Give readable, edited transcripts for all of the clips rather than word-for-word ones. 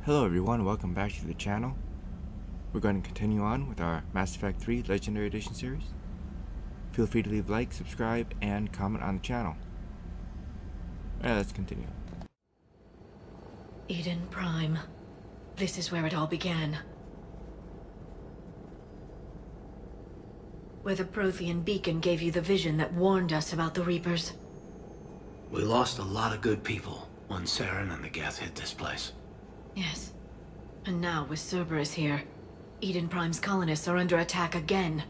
Hello everyone, welcome back to the channel. We're going to continue on with our Mass Effect 3 Legendary Edition series. Feel free to leave a like, subscribe, and comment on the channel. Alright, let's continue. Eden Prime. This is where it all began. Where the Prothean beacon gave you the vision that warned us about the Reapers. We lost a lot of good people when Saren and the Geth hit this place. Yes. And now, with Cerberus here, Eden Prime's colonists are under attack again.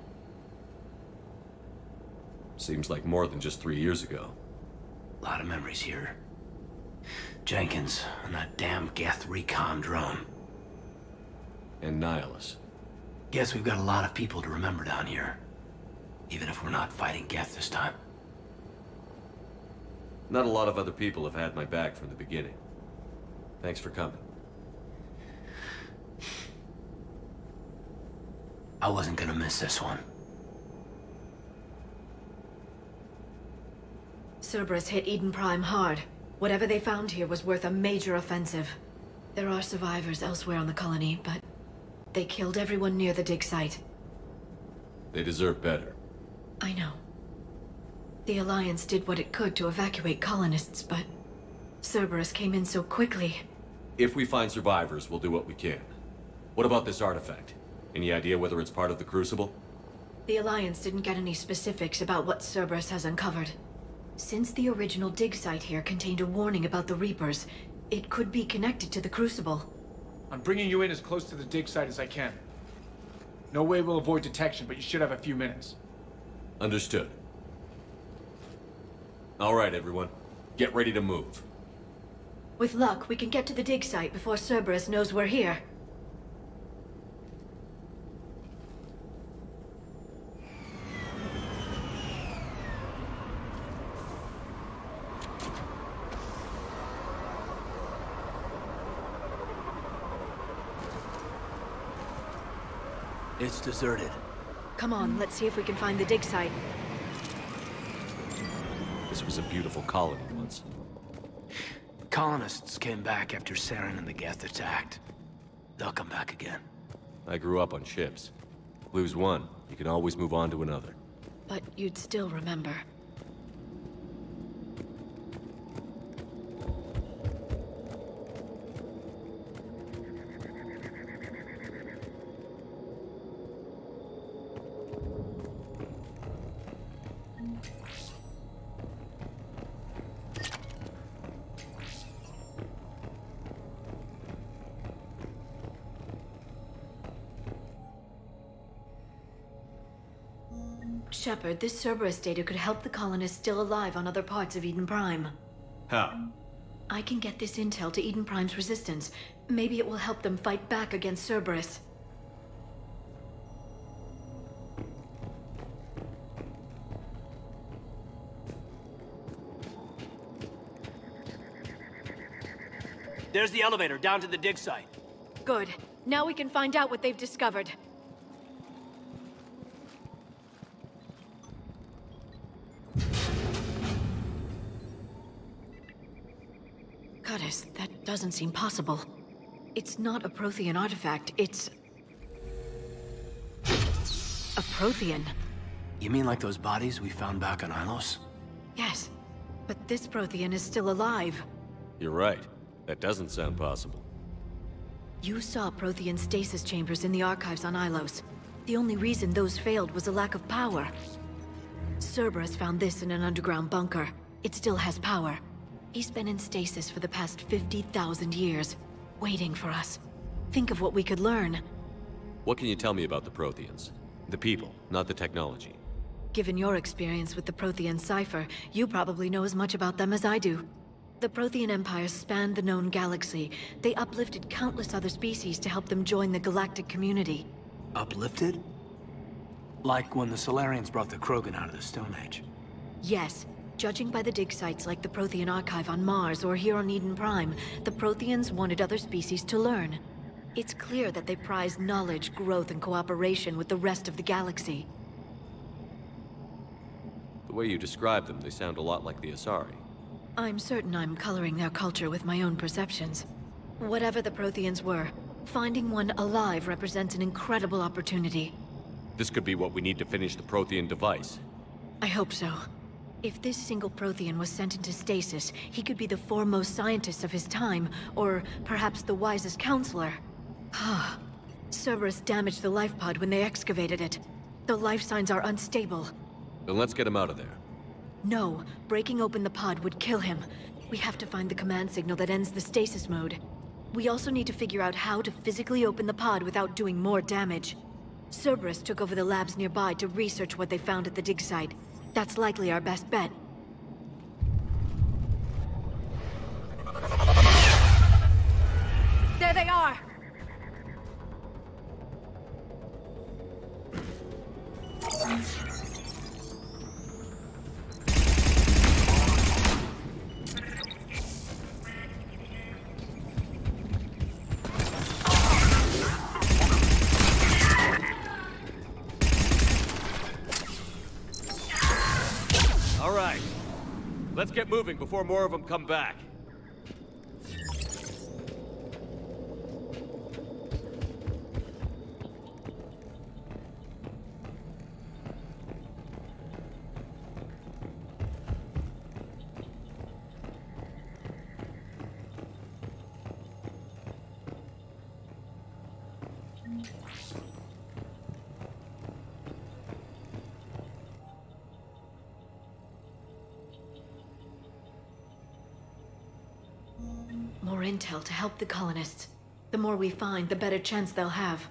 Seems like more than just 3 years ago. A lot of memories here. Jenkins and that damn Geth recon drone. And Nihilus. Guess we've got a lot of people to remember down here. Even if we're not fighting Geth this time. Not a lot of other people have had my back from the beginning. Thanks for coming. I wasn't gonna miss this one. Cerberus hit Eden Prime hard. Whatever they found here was worth a major offensive. There are survivors elsewhere on the colony, but they killed everyone near the dig site. They deserve better. I know. The Alliance did what it could to evacuate colonists, but Cerberus came in so quickly. If we find survivors, we'll do what we can. What about this artifact? Any idea whether it's part of the Crucible? The Alliance didn't get any specifics about what Cerberus has uncovered. Since the original dig site here contained a warning about the Reapers, it could be connected to the Crucible. I'm bringing you in as close to the dig site as I can. No way we'll avoid detection, but you should have a few minutes. Understood. All right, everyone. Get ready to move. With luck, we can get to the dig site before Cerberus knows we're here. It's deserted. Come on, let's see if we can find the dig site. This was a beautiful colony once. Colonists came back after Saren and the Geth attacked. They'll come back again. I grew up on ships. Lose one, you can always move on to another. But you'd still remember. Shepard, this Cerberus data could help the colonists still alive on other parts of Eden Prime. How? I can get this intel to Eden Prime's resistance. Maybe it will help them fight back against Cerberus. There's the elevator down to the dig site. Good. Now we can find out what they've discovered. Goddess, that doesn't seem possible. It's not a Prothean artifact, it's... a Prothean. You mean like those bodies we found back on Ilos? Yes, but this Prothean is still alive. You're right. That doesn't sound possible. You saw Prothean stasis chambers in the archives on Ilos. The only reason those failed was a lack of power. Cerberus found this in an underground bunker. It still has power. He's been in stasis for the past 50,000 years, waiting for us. Think of what we could learn. What can you tell me about the Protheans? The people, not the technology. Given your experience with the Prothean cipher, you probably know as much about them as I do. The Prothean Empire spanned the known galaxy. They uplifted countless other species to help them join the galactic community. Uplifted? Like when the Solarians brought the Krogan out of the Stone Age. Yes. Judging by the dig sites like the Prothean Archive on Mars or here on Eden Prime, the Protheans wanted other species to learn. It's clear that they prized knowledge, growth, and cooperation with the rest of the galaxy. The way you describe them, they sound a lot like the Asari. I'm certain I'm coloring their culture with my own perceptions. Whatever the Protheans were, finding one alive represents an incredible opportunity. This could be what we need to finish the Prothean device. I hope so. If this single Prothean was sent into stasis, he could be the foremost scientist of his time, or perhaps the wisest counselor. Cerberus damaged the life pod when they excavated it. The life signs are unstable. Then let's get him out of there. No, breaking open the pod would kill him. We have to find the command signal that ends the stasis mode. We also need to figure out how to physically open the pod without doing more damage. Cerberus took over the labs nearby to research what they found at the dig site. That's likely our best bet. There they are! All right. Let's get moving before more of them come back. More intel to help the colonists. The more we find, the better chance they'll have.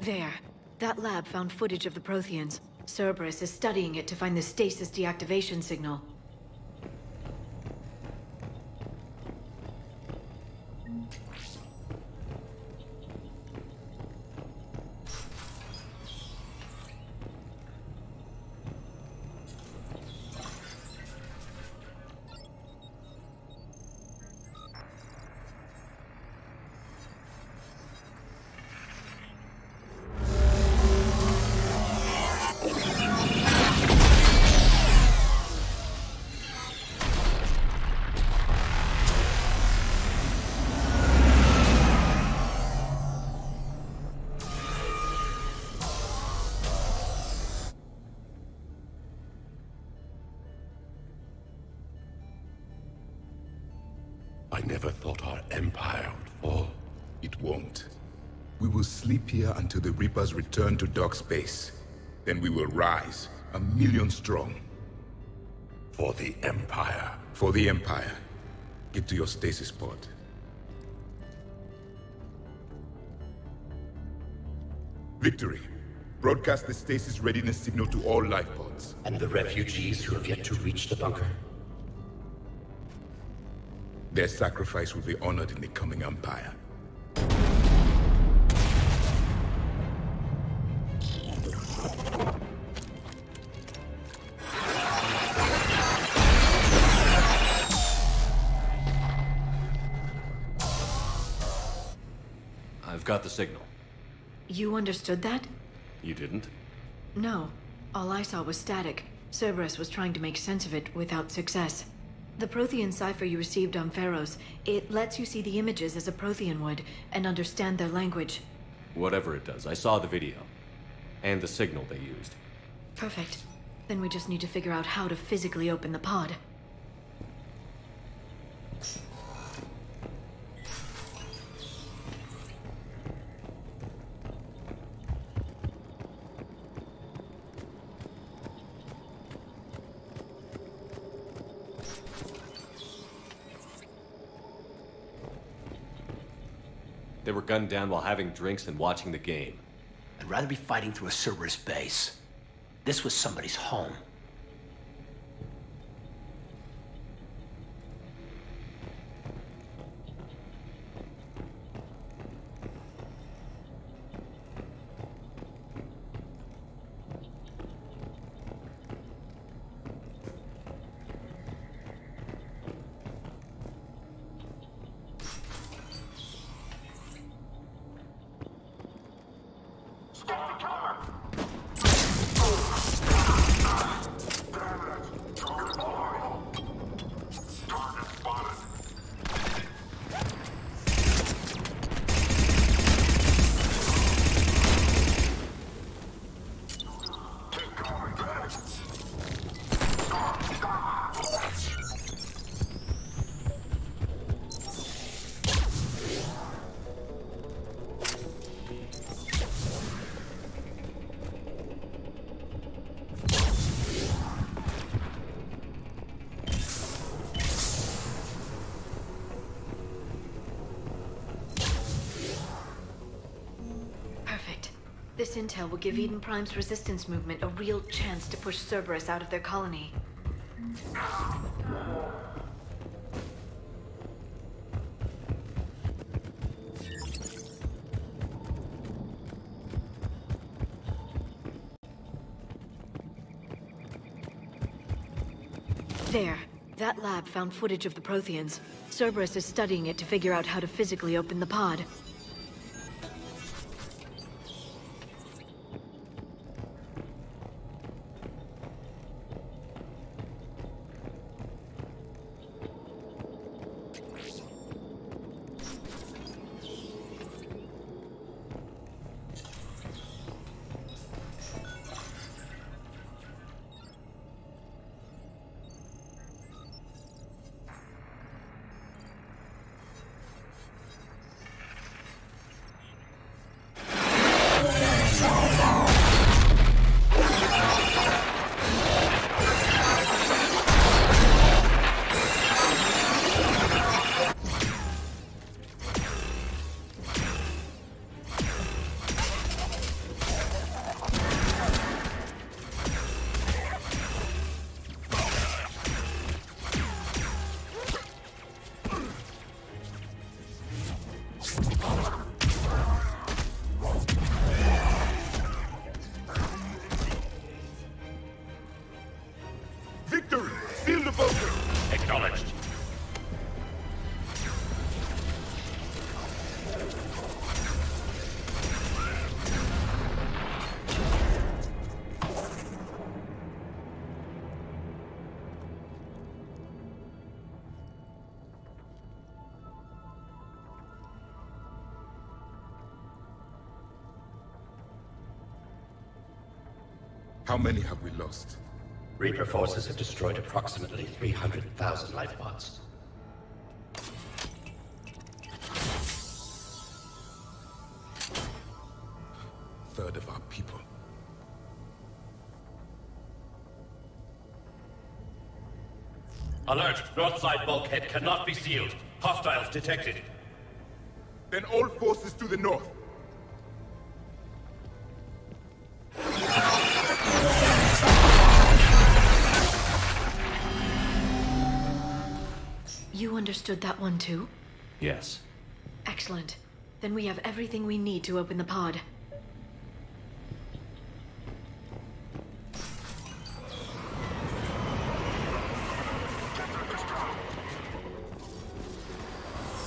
There. That lab found footage of the Protheans. Cerberus is studying it to find the stasis deactivation signal. I never thought our empire would fall. It won't. We will sleep here until the Reapers return to dark space. Then we will rise, 1,000,000 strong. For the Empire. For the Empire. Get to your stasis pod. Victory. Broadcast the stasis readiness signal to all life pods. And the refugees who have yet to reach the bunker? Their sacrifice will be honored in the coming Empire. I've got the signal. You understood that? You didn't? No. All I saw was static. Cerberus was trying to make sense of it without success. The Prothean cipher you received on Pharaohs, it lets you see the images as a Prothean would, and understand their language. Whatever it does, I saw the video. And the signal they used. Perfect. Then we just need to figure out how to physically open the pod. They were gunned down while having drinks and watching the game. I'd rather be fighting through a Cerberus base. This was somebody's home. This intel will give Eden Prime's resistance movement a real chance to push Cerberus out of their colony. There. That lab found footage of the Protheans. Cerberus is studying it to figure out how to physically open the pod. Acknowledged. How many have we lost? Reaper forces have destroyed approximately 300,000 life pods. Third of our people. Alert! North side bulkhead cannot be sealed. Hostiles detected. Then all forces to the north. You understood that one too? Yes. Excellent. Then we have everything we need to open the pod.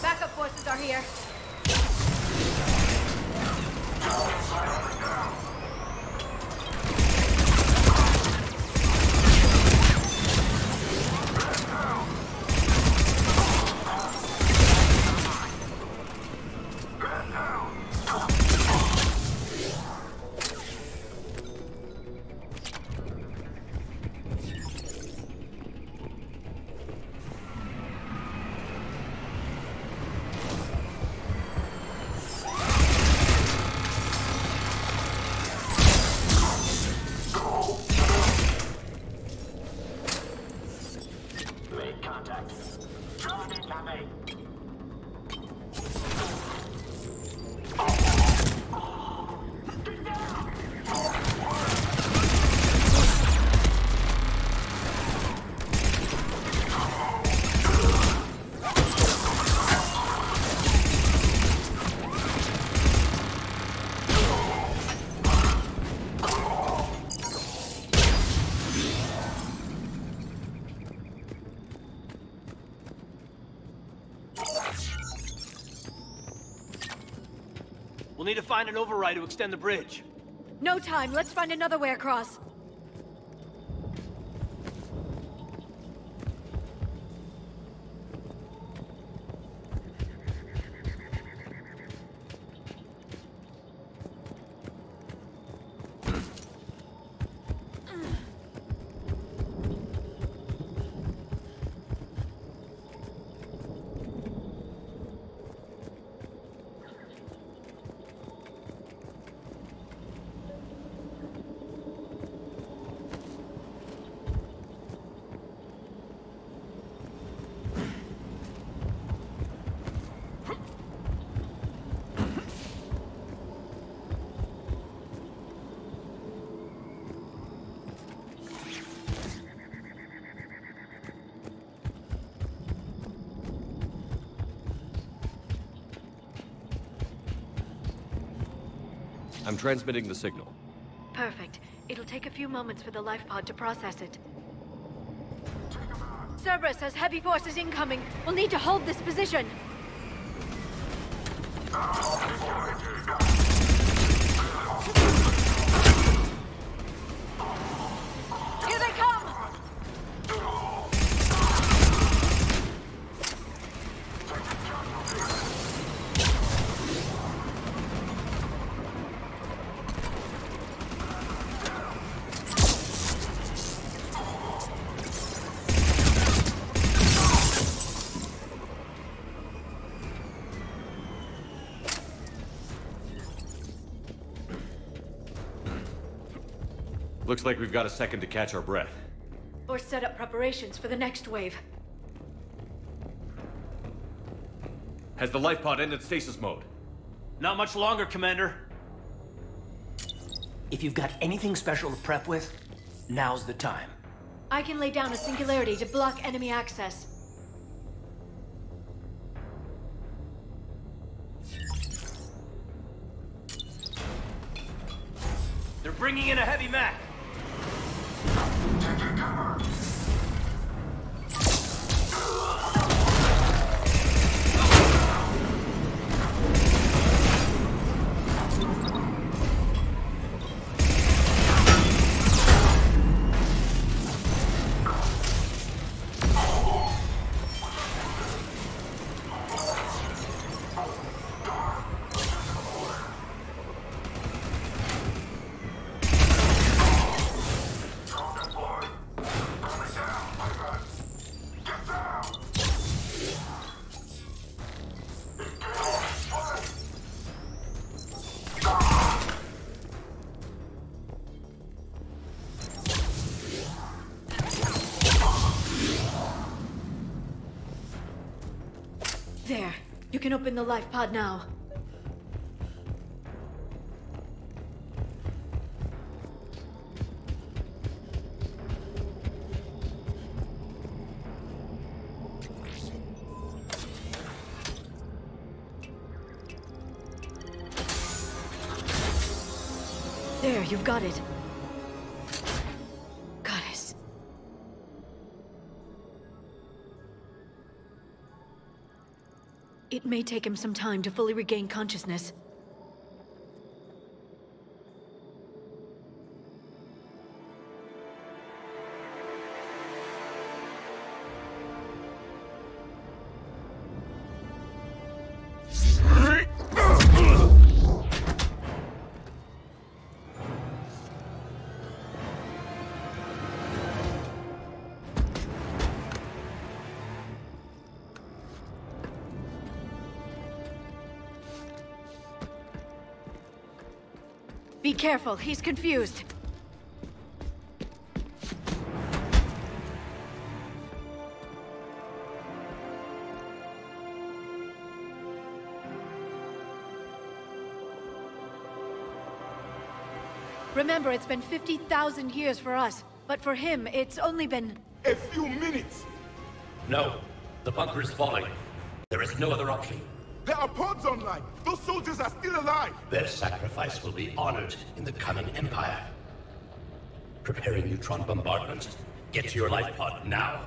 Backup forces are here. We'll need to find an override to extend the bridge. No time. Let's find another way across. I'm transmitting the signal. Perfect. It'll take a few moments for the life pod to process it. Cerberus has heavy forces incoming. We'll need to hold this position. Here they come! Looks like we've got a second to catch our breath. Or set up preparations for the next wave. Has the life pod ended stasis mode? Not much longer, Commander. If you've got anything special to prep with, now's the time. I can lay down a singularity to block enemy access. They're bringing in a heavy mech. There. You can open the life pod now. There, you've got it. Goddess. It may take him some time to fully regain consciousness. Be careful, he's confused. Remember, it's been 50,000 years for us, but for him, it's only been... A few minutes! No. The bunker is falling. There is no other option. There are pods online! Those soldiers are still alive! Their sacrifice will be honored in the coming Empire. Preparing neutron bombardment. Get to your life pod now.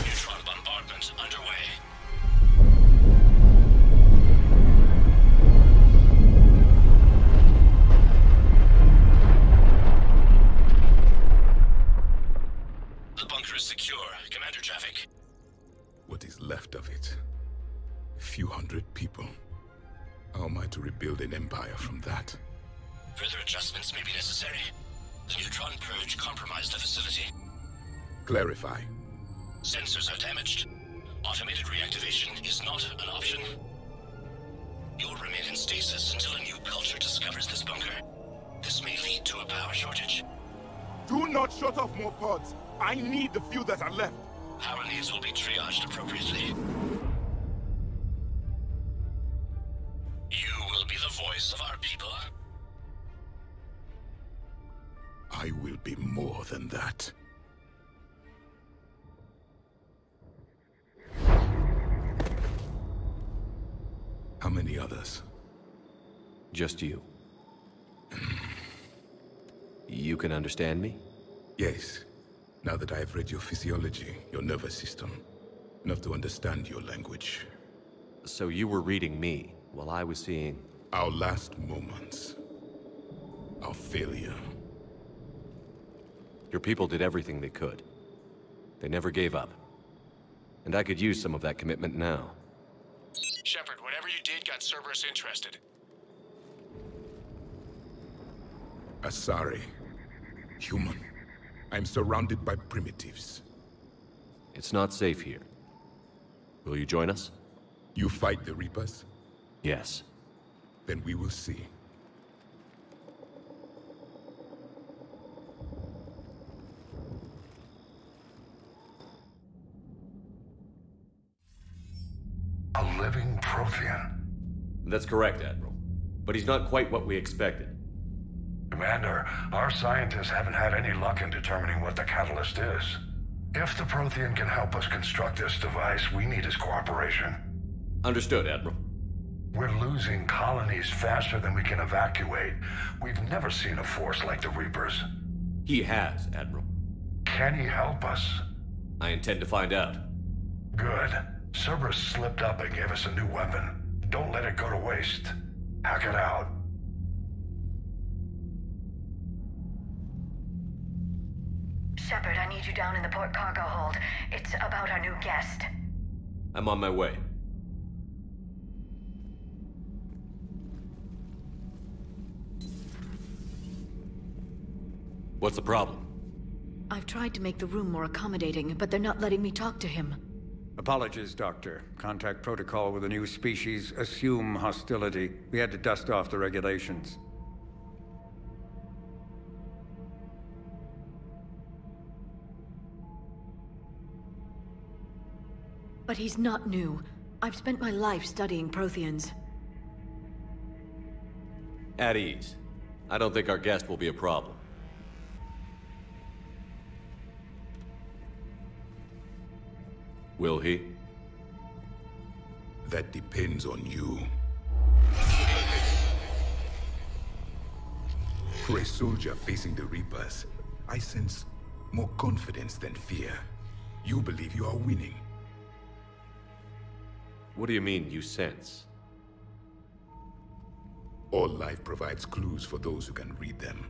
Neutron bombardment underway. The bunker is secure. Commander traffic. What is left of it? A few hundred people. How am I to rebuild an empire from that? Further adjustments may be necessary. The neutron purge compromised the facility. Clarify. Sensors are damaged. Automated reactivation is not an option. You'll remain in stasis until a new culture discovers this bunker. This may lead to a power shortage. Do not shut off more pods! I need the few that are left! Power needs will be triaged appropriately. You will be the voice of our people. I will be more than that. How many others? Just you. You can understand me? Yes. Now that I have read your physiology, your nervous system, enough to understand your language. So you were reading me, while I was seeing... Our last moments. Our failure. Your people did everything they could. They never gave up. And I could use some of that commitment now. Shepard, whatever you did got Cerberus interested. Asari. Human. I'm surrounded by primitives. It's not safe here. Will you join us? You fight the Reapers? Yes. Then we will see. A living Prothean. That's correct, Admiral. But he's not quite what we expected. Commander, our scientists haven't had any luck in determining what the catalyst is. If the Prothean can help us construct this device, we need his cooperation. Understood, Admiral. We're losing colonies faster than we can evacuate. We've never seen a force like the Reapers. He has, Admiral. Can he help us? I intend to find out. Good. Cerberus slipped up and gave us a new weapon. Don't let it go to waste. Hack it out. Shepard, I need you down in the port cargo hold. It's about our new guest. I'm on my way. What's the problem? I've tried to make the room more accommodating, but they're not letting me talk to him. Apologies, Doctor. Contact protocol with a new species. Assume hostility. We had to dust off the regulations. But he's not new. I've spent my life studying Protheans. At ease. I don't think our guest will be a problem. Will he? That depends on you. For a soldier facing the Reapers, I sense more confidence than fear. You believe you are winning. What do you mean, you sense? All life provides clues for those who can read them.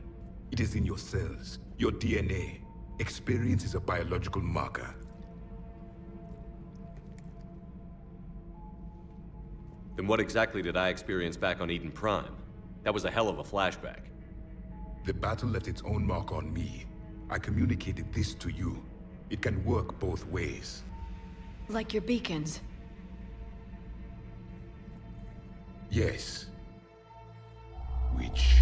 It is in your cells, your DNA. Experience is a biological marker. Then what exactly did I experience back on Eden Prime? That was a hell of a flashback. The battle left its own mark on me. I communicated this to you. It can work both ways. Like your beacons. Yes. Which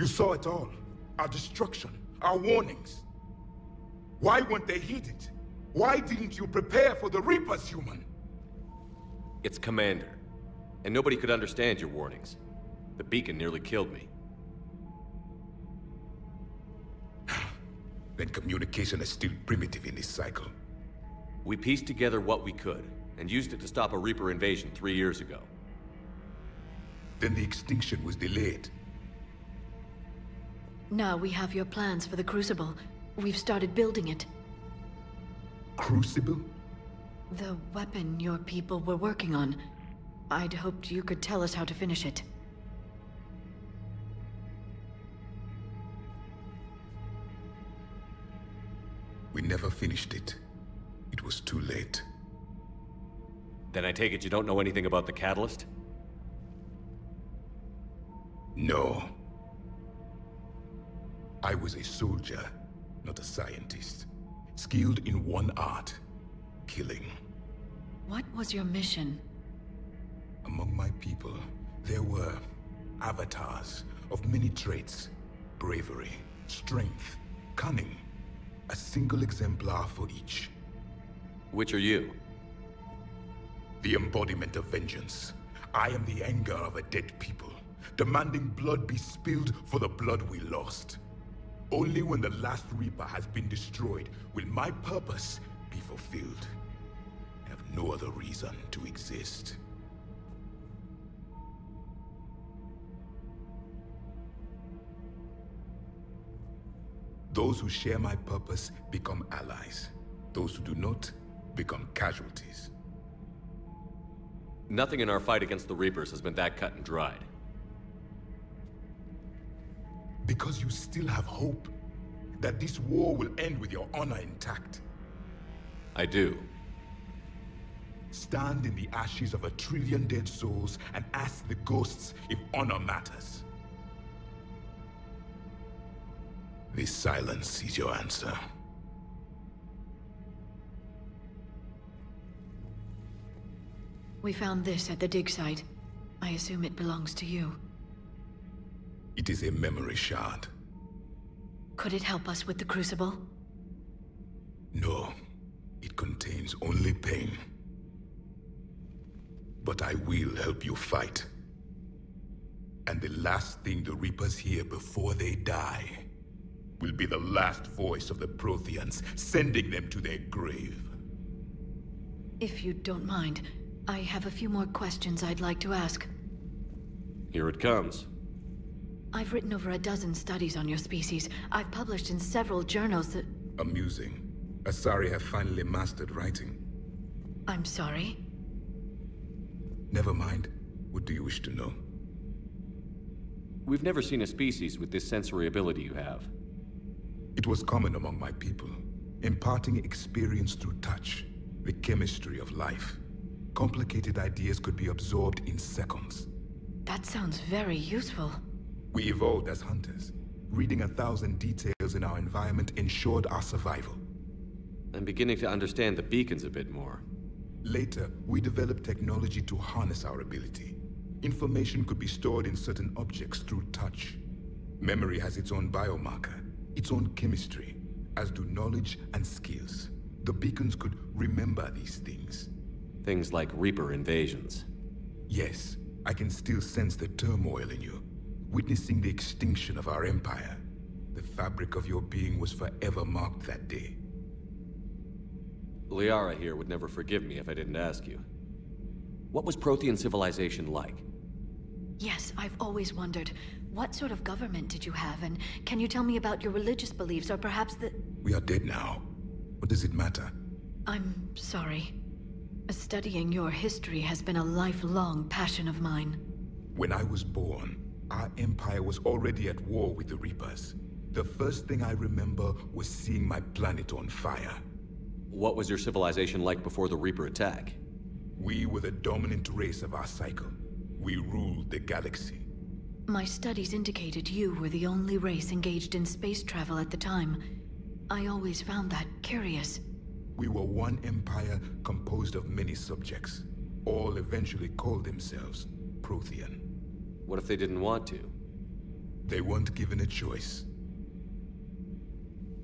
You saw it all. Our destruction, our warnings. Why weren't they heeded? Why didn't you prepare for the Reapers, human? It's Commander. And nobody could understand your warnings. The beacon nearly killed me. Then communication is still primitive in this cycle. We pieced together what we could, and used it to stop a Reaper invasion 3 years ago. Then the extinction was delayed. Now we have your plans for the Crucible. We've started building it. Crucible? The weapon your people were working on. I'd hoped you could tell us how to finish it. We never finished it. It was too late. Then I take it you don't know anything about the catalyst? No. I was a soldier, not a scientist. Skilled in one art, killing. What was your mission? Among my people, there were avatars of many traits. Bravery, strength, cunning. A single exemplar for each. Which are you? The embodiment of vengeance. I am the anger of a dead people, demanding blood be spilled for the blood we lost. Only when the last Reaper has been destroyed will my purpose be fulfilled. I have no other reason to exist. Those who share my purpose become allies. Those who do not become casualties. Nothing in our fight against the Reapers has been that cut and dried. Because you still have hope that this war will end with your honor intact. I do. Stand in the ashes of 1 trillion dead souls and ask the ghosts if honor matters. This silence is your answer. We found this at the dig site. I assume it belongs to you. It is a memory shard. Could it help us with the Crucible? No. It contains only pain. But I will help you fight. And the last thing the Reapers hear before they die will be the last voice of the Protheans, sending them to their grave. If you don't mind, I have a few more questions I'd like to ask. Here it comes. I've written over a dozen studies on your species. I've published in several journals that... Amusing. Asari have finally mastered writing. I'm sorry? Never mind. What do you wish to know? We've never seen a species with this sensory ability you have. It was common among my people, imparting experience through touch, the chemistry of life. Complicated ideas could be absorbed in seconds. That sounds very useful. We evolved as hunters. Reading 1,000 details in our environment ensured our survival. I'm beginning to understand the beacons a bit more. Later, we developed technology to harness our ability. Information could be stored in certain objects through touch. Memory has its own biomarker, its own chemistry, as do knowledge and skills. The beacons could remember these things. Things like Reaper invasions. Yes, I can still sense the turmoil in you, witnessing the extinction of our empire. The fabric of your being was forever marked that day. Liara here would never forgive me if I didn't ask you. What was Prothean civilization like? Yes, I've always wondered. What sort of government did you have, and can you tell me about your religious beliefs, or perhaps the... We are dead now. What does it matter? I'm sorry. Studying your history has been a lifelong passion of mine. When I was born, our empire was already at war with the Reapers. The first thing I remember was seeing my planet on fire. What was your civilization like before the Reaper attack? We were the dominant race of our cycle. We ruled the galaxy. My studies indicated you were the only race engaged in space travel at the time. I always found that curious. We were one empire composed of many subjects. All eventually called themselves Prothean. What if they didn't want to? They weren't given a choice.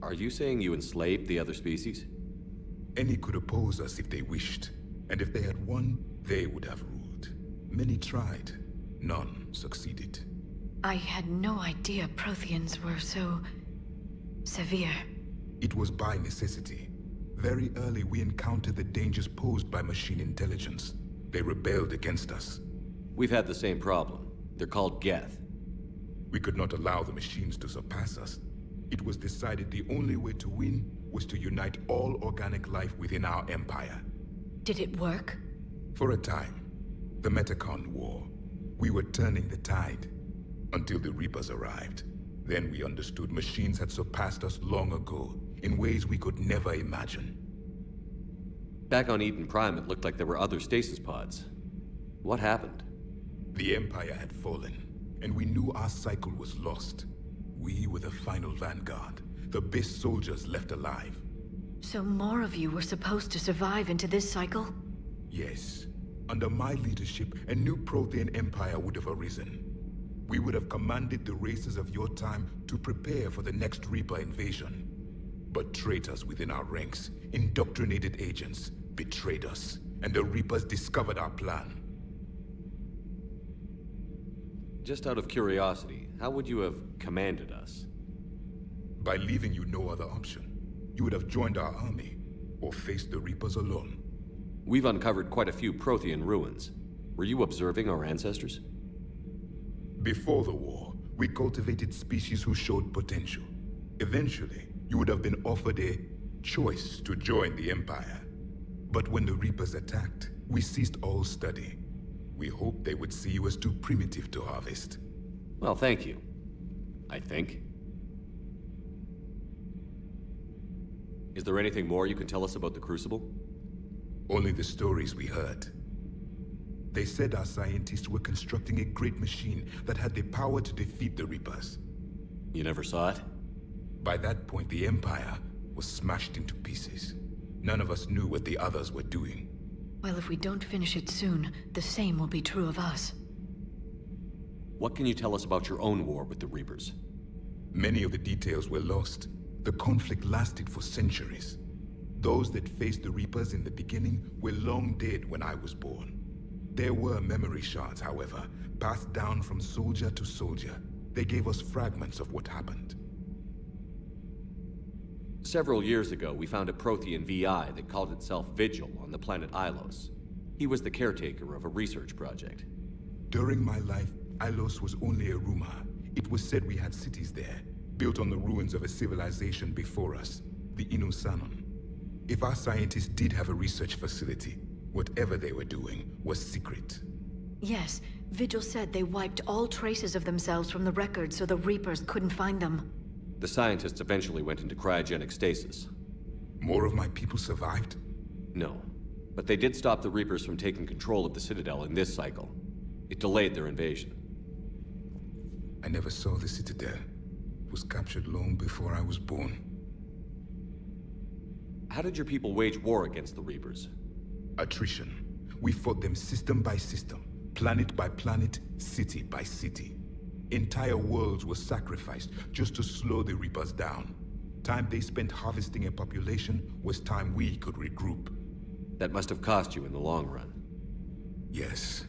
Are you saying you enslaved the other species? Any could oppose us if they wished, and if they had won, they would have ruled. Many tried. None succeeded. I had no idea Protheans were so... severe. It was by necessity. Very early we encountered the dangers posed by machine intelligence. They rebelled against us. We've had the same problem. They're called Geth. We could not allow the machines to surpass us. It was decided the only way to win was to unite all organic life within our empire. Did it work? For a time. The Metacon War. We were turning the tide. Until the Reapers arrived. Then we understood machines had surpassed us long ago, in ways we could never imagine. Back on Eden Prime, it looked like there were other stasis pods. What happened? The Empire had fallen, and we knew our cycle was lost. We were the final vanguard, the best soldiers left alive. So more of you were supposed to survive into this cycle? Yes. Under my leadership, a new Prothean empire would have arisen. We would have commanded the races of your time to prepare for the next Reaper invasion. But traitors within our ranks, indoctrinated agents, betrayed us, and the Reapers discovered our plan. Just out of curiosity, how would you have commanded us? By leaving you no other option. You would have joined our army, or faced the Reapers alone. We've uncovered quite a few Prothean ruins. Were you observing our ancestors? Before the war, we cultivated species who showed potential. Eventually, you would have been offered a choice to join the Empire. But when the Reapers attacked, we ceased all study. We hoped they would see you as too primitive to harvest. Well, thank you. I think. Is there anything more you can tell us about the Crucible? Only the stories we heard. They said our scientists were constructing a great machine that had the power to defeat the Reapers. You never saw it? By that point, the Empire was smashed into pieces. None of us knew what the others were doing. Well, if we don't finish it soon, the same will be true of us. What can you tell us about your own war with the Reapers? Many of the details were lost. The conflict lasted for centuries. Those that faced the Reapers in the beginning were long dead when I was born. There were memory shards, however, passed down from soldier to soldier. They gave us fragments of what happened. Several years ago, we found a Prothean VI that called itself Vigil on the planet Ilos. He was the caretaker of a research project. During my life, Ilos was only a rumor. It was said we had cities there, built on the ruins of a civilization before us, the Inusanon. If our scientists did have a research facility, whatever they were doing was secret. Yes, Vigil said they wiped all traces of themselves from the records so the Reapers couldn't find them. The scientists eventually went into cryogenic stasis. More of my people survived? No, but they did stop the Reapers from taking control of the Citadel in this cycle. It delayed their invasion. I never saw the Citadel. It was captured long before I was born. How did your people wage war against the Reapers? Attrition. We fought them system by system, planet by planet, city by city. Entire worlds were sacrificed just to slow the Reapers down. Time they spent harvesting a population was time we could regroup. That must have cost you in the long run. Yes.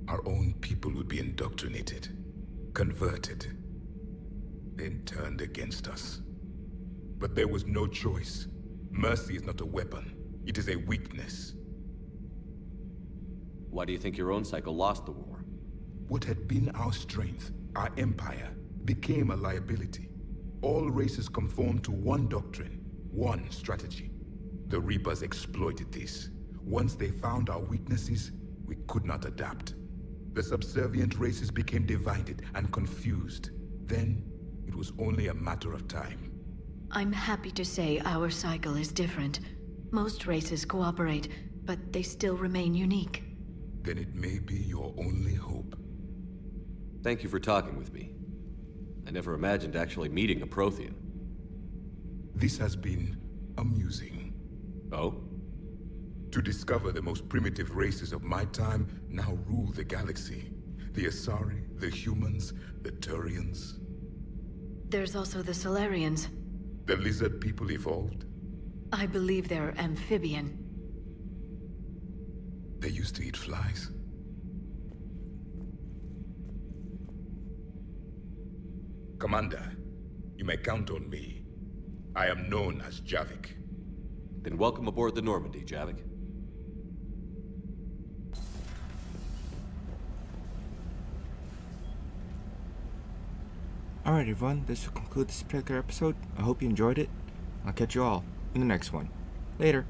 Our own people would be indoctrinated, converted, then turned against us. But there was no choice. Mercy is not a weapon. It is a weakness. Why do you think your own cycle lost the war? What had been our strength, our empire, became a liability. All races conformed to one doctrine, one strategy. The Reapers exploited this. Once they found our weaknesses, we could not adapt. The subservient races became divided and confused. Then, it was only a matter of time. I'm happy to say our cycle is different. Most races cooperate, but they still remain unique. Then it may be your only hope. Thank you for talking with me. I never imagined actually meeting a Prothean. This has been amusing. Oh? To discover the most primitive races of my time now rule the galaxy. The Asari, the humans, the Turians. There's also the Solarians. The lizard people evolved. I believe they're amphibian. They used to eat flies. Commander, you may count on me. I am known as Javik. Then welcome aboard the Normandy, Javik. Alright everyone, this will conclude this particular episode. I hope you enjoyed it. I'll catch you all in the next one. Later.